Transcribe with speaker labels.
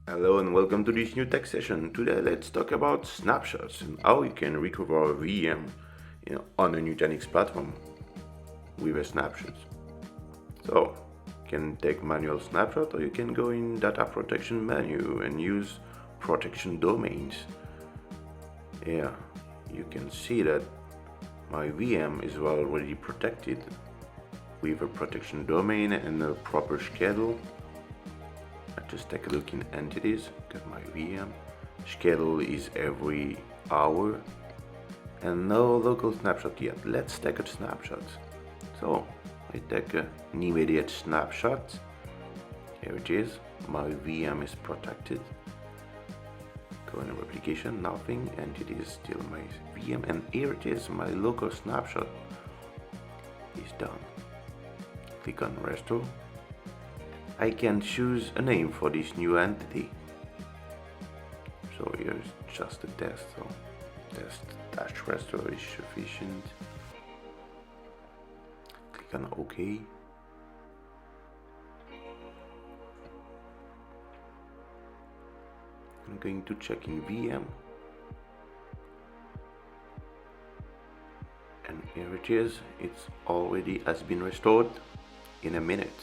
Speaker 1: Hello and welcome to this new tech session. Today let's talk about snapshots and how you can recover a VM on a Nutanix platform with a snapshot. So you can take manual snapshot or you can go in data protection menu and use protection domains. Yeah, you can see that my VM is already protected with a protection domain and a proper schedule. Just take a look in entities, got my VM. Schedule is every hour and no local snapshot yet. Let's take a snapshot. So I take an immediate snapshot. Here it is. My VM is protected. Go in replication, nothing. Entity is still my VM, and here it is. My local snapshot is done. Click on restore. I can choose a name for this new entity. So here's just a test. So test restore is sufficient. Click on OK. I'm going to check in VM. And here it is. It's already has been restored in a minute.